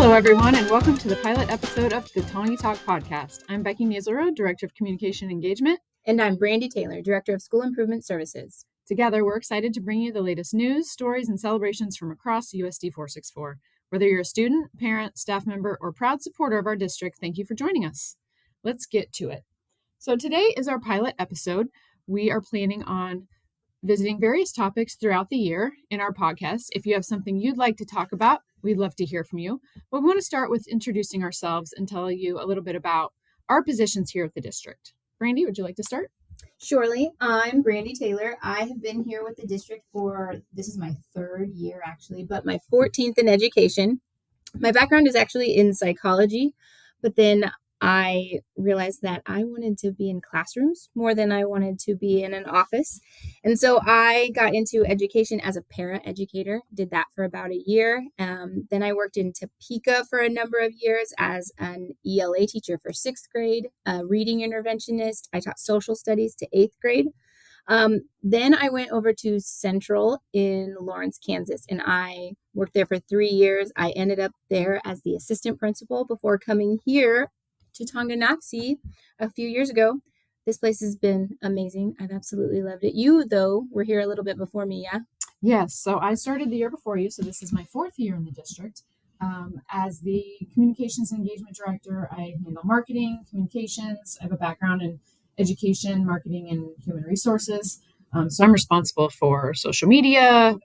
Hello, everyone, and welcome to the pilot episode of the Tawny Talk podcast. I'm Becky Nazaro, Director of Communication Engagement. And I'm Brandy Taylor, Director of School Improvement Services. Together, we're excited to bring you the latest news, stories, and celebrations from across USD 464. Whether you're a student, parent, staff member, or proud supporter of our district, thank you for joining us. Let's get to it. So today is our pilot episode. We are planning on visiting various topics throughout the year in our podcast. If you have something you'd like to talk about, we'd love to hear from you. But we want to start with introducing ourselves and tell you a little bit about our positions here at the district. Brandy, would you like to start? Surely. I'm Brandy Taylor. I have been here with the district this is my third year actually, but my 14th in education. My background is actually in psychology, but then I realized that I wanted to be in classrooms more than I wanted to be in an office. And so I got into education as a para-educator, did that for about a year. Then I worked in Topeka for a number of years as an ELA teacher for 6th grade, a reading interventionist. I taught social studies to 8th grade. Then I went over to Central in Lawrence, Kansas, and I worked there for 3 years. I ended up there as the assistant principal before coming here to Tonganoxie a few years ago. This place has been amazing. I've absolutely loved it. You, though, were here a little bit before me, yeah? Yes. So I started the year before you. So this is my 4th year in the district. As the Communications and Engagement Director, I handle marketing, communications. I have a background in education, marketing, and human resources. So I'm responsible for social media,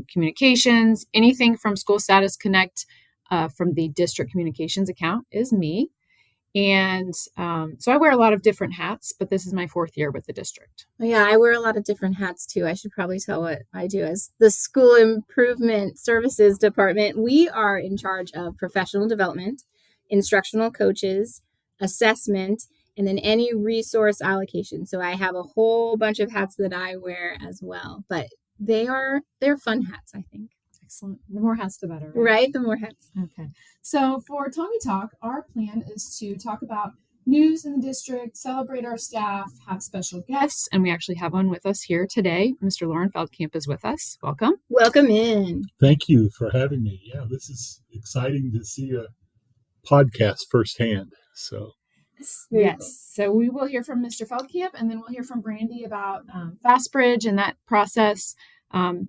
communications, anything from School Status Connect from the district communications account is me. And so I wear a lot of different hats, but this is my 4th year with the district. Yeah, I wear a lot of different hats too. I should probably tell what I do as the School Improvement Services Department. We are in charge of professional development, instructional coaches, assessment, and then any resource allocation. So I have a whole bunch of hats that I wear as well, but they're fun hats, I think. Excellent. The more hats, the better. Right? The more hats. Okay. So for Tawny Talk, our plan is to talk about news in the district, celebrate our staff, have special guests, and we actually have one with us here today. Mr. Lauren Feldkamp is with us. Welcome. Welcome in. Thank you for having me. Yeah, this is exciting to see a podcast firsthand. So Yes. So we will hear from Mr. Feldkamp, and then we'll hear from Brandy about FastBridge and that process.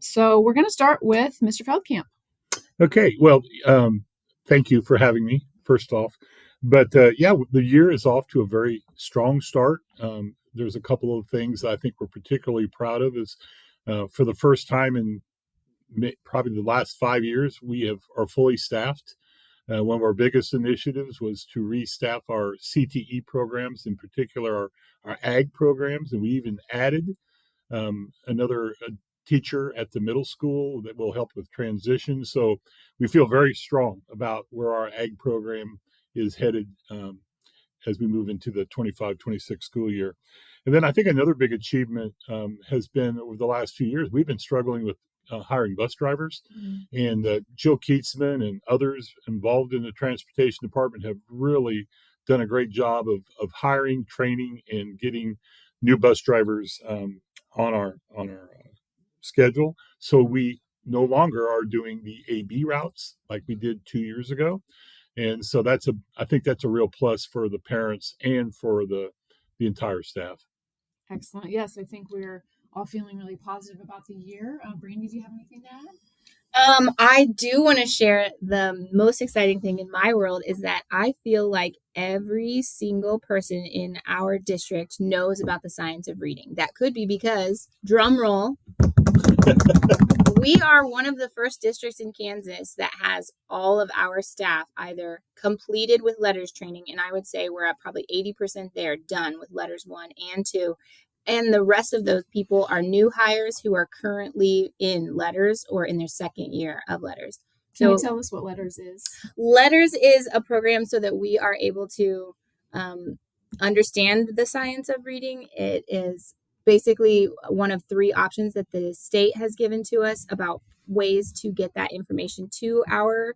So we're going to start with Mr. Feldkamp. Okay. Well, thank you for having me, first off. But yeah, the year is off to a very strong start. There's a couple of things I think we're particularly proud of is for the first time in probably the last 5 years, we are fully staffed. One of our biggest initiatives was to restaff our CTE programs, in particular our ag programs, and we even added another teacher at the middle school that will help with transition. So we feel very strong about where our ag program is headed as we move into the 25-26 school year. And then I think another big achievement has been over the last few years, we've been struggling with hiring bus drivers. And Jill Keatsman and others involved in the transportation department have really done a great job of hiring, training, and getting new bus drivers on our schedule. So we no longer are doing the AB routes like we did 2 years ago. And so I think that's a real plus for the parents and for the entire staff. Excellent. Yes, I think we're all feeling really positive about the year. Brandy, do you have anything to add? I do want to share the most exciting thing in my world is that I feel like every single person in our district knows about the science of reading. That could be because, drum roll, we are one of the first districts in Kansas that has all of our staff either completed with letters training, and I would say we're at probably 80% there, done with letters 1 and 2. And the rest of those people are new hires who are currently in letters or in their second year of letters. Can you tell us what Letters is? Letters is a program so that we are able to understand the science of reading. It is basically one of 3 options that the state has given to us about ways to get that information to our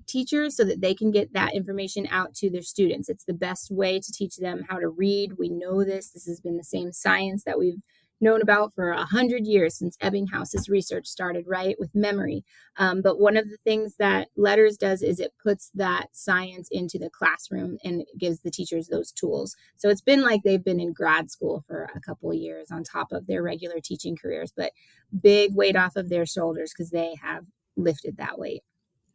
teachers so that they can get that information out to their students. It's the best way to teach them how to read. We know this. This has been the same science that we've known about for 100 years since Ebbinghouse's research started, right, with memory. But one of the things that Letters does is it puts that science into the classroom and gives the teachers those tools. So it's been like they've been in grad school for a couple of years on top of their regular teaching careers, but big weight off of their shoulders because they have lifted that weight.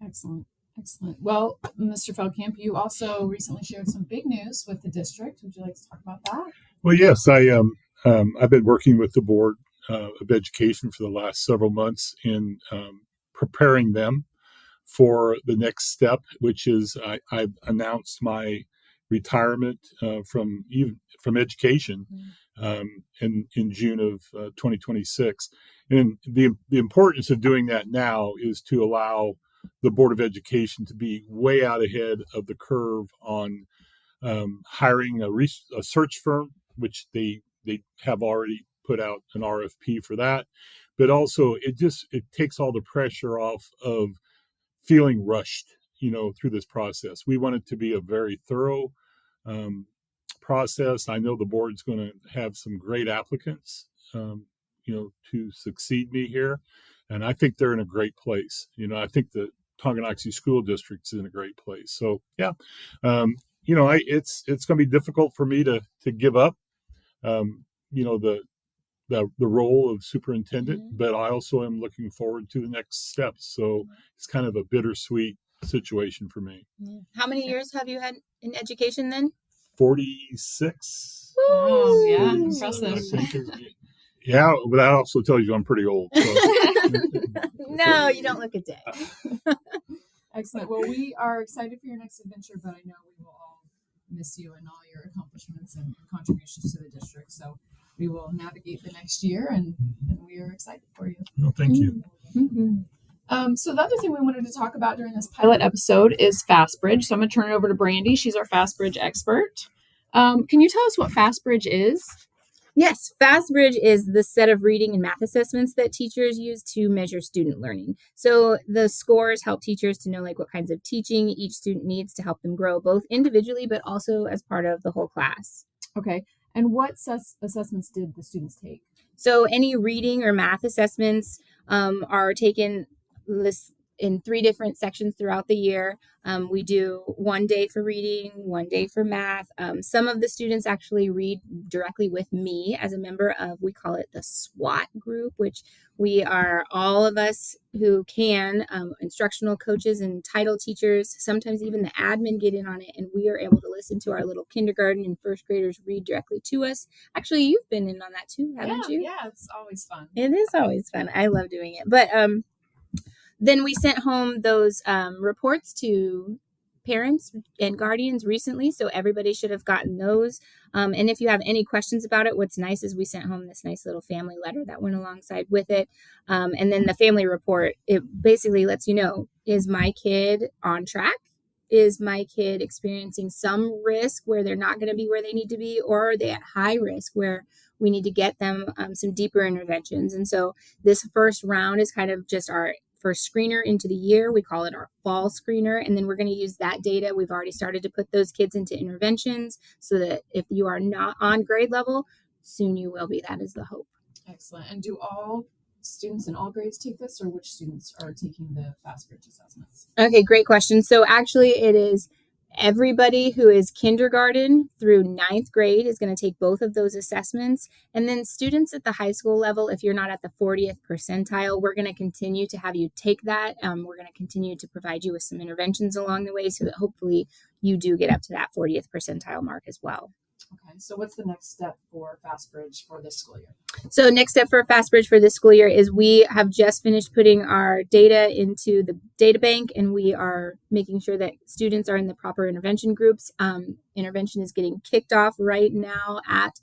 Excellent. Excellent. Well, Mr. Feldkamp, you also recently shared some big news with the district. Would you like to talk about that? Well, yes, I've been working with the Board of Education for the last several months in preparing them for the next step, which is I've announced my retirement from education in June of 2026. And the importance of doing that now is to allow the Board of Education to be way out ahead of the curve on hiring a search firm, which they have already put out an RFP for that. But also it takes all the pressure off of feeling rushed, through this process. We want it to be a very thorough process. I know the board's going to have some great applicants, to succeed me here. And I think they're in a great place. I think the Tonganoxie School District is in a great place. So, yeah, it's going to be difficult for me to give up, the role of superintendent, but I also am looking forward to the next steps. So it's kind of a bittersweet situation for me. How many years have you had in education then? 46. Oh, yeah, impressive. Yeah, but that also tells you I'm pretty old. So. No, you don't look a day. Excellent. Well, we are excited for your next adventure, but I know we will all miss you and all your accomplishments and contributions to the district. So we will navigate the next year, and we are excited for you. Well, thank you. Mm-hmm. So the other thing we wanted to talk about during this pilot episode is FastBridge. So I'm going to turn it over to Brandy. She's our FastBridge expert. Can you tell us what FastBridge is? Yes, FastBridge is the set of reading and math assessments that teachers use to measure student learning. So the scores help teachers to know what kinds of teaching each student needs to help them grow, both individually but also as part of the whole class. Okay. And what assessments did the students take? So any reading or math assessments are taken in 3 different sections throughout the year. We do 1 day for reading, 1 day for math. Some of the students actually read directly with me as a member of, we call it the SWAT group, which we are all of us who can, instructional coaches and title teachers, sometimes even the admin get in on it, and we are able to listen to our little kindergarten and first graders read directly to us. Actually, you've been in on that too, haven't you? Yeah, it's always fun. It is always fun. I love doing it. But then we sent home those reports to parents and guardians recently, so everybody should have gotten those. And if you have any questions about it, what's nice is we sent home this nice little family letter that went alongside with it. And then the family report, it basically lets you know, is my kid on track? Is my kid experiencing some risk where they're not going to be where they need to be, or are they at high risk where we need to get them some deeper interventions? And so this first round is kind of just our first screener into the year. We call it our fall screener. And then we're going to use that data. We've already started to put those kids into interventions so that if you are not on grade level, soon you will be. That is the hope. Excellent. And do all students in all grades take this, or which students are taking the FastBridge assessments? Okay, great question. So actually it is everybody who is kindergarten through 9th grade is going to take both of those assessments. And then students at the high school level, if you're not at the 40th percentile, we're going to continue to have you take that. We're going to continue to provide you with some interventions along the way so that hopefully you do get up to that 40th percentile mark as well. Okay, so what's the next step for FastBridge for this school year? So next step for FastBridge for this school year is we have just finished putting our data into the data bank, and we are making sure that students are in the proper intervention groups. Intervention is getting kicked off right now at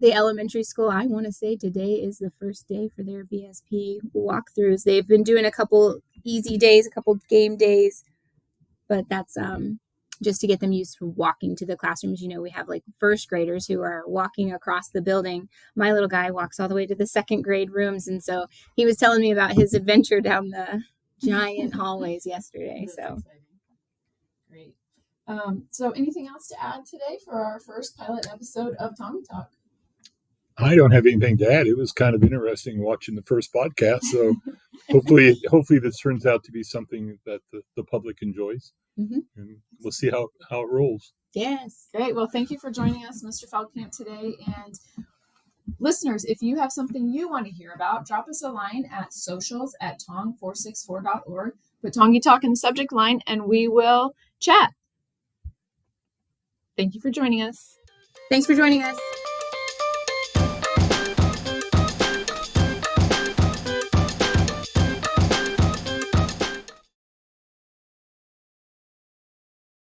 the elementary school. I want to say today is the first day for their BSP walkthroughs. They've been doing a couple easy days, a couple game days, but that's just to get them used to walking to the classrooms. We have first graders who are walking across the building. My little guy walks all the way to the 2nd grade rooms. And so he was telling me about his adventure down the giant hallways yesterday. So great. So anything else to add today for our first pilot episode of Tommy Talk? I don't have anything to add. It was kind of interesting watching the first podcast. So hopefully this turns out to be something that the public enjoys, and we'll see how it rolls. Yes. Great. Well, thank you for joining us, Mr. Feldkamp, today. And listeners, if you have something you want to hear about, drop us a line at socials@tong464.org. Put Tongi Talk in the subject line, and we will chat. Thank you for joining us. Thanks for joining us.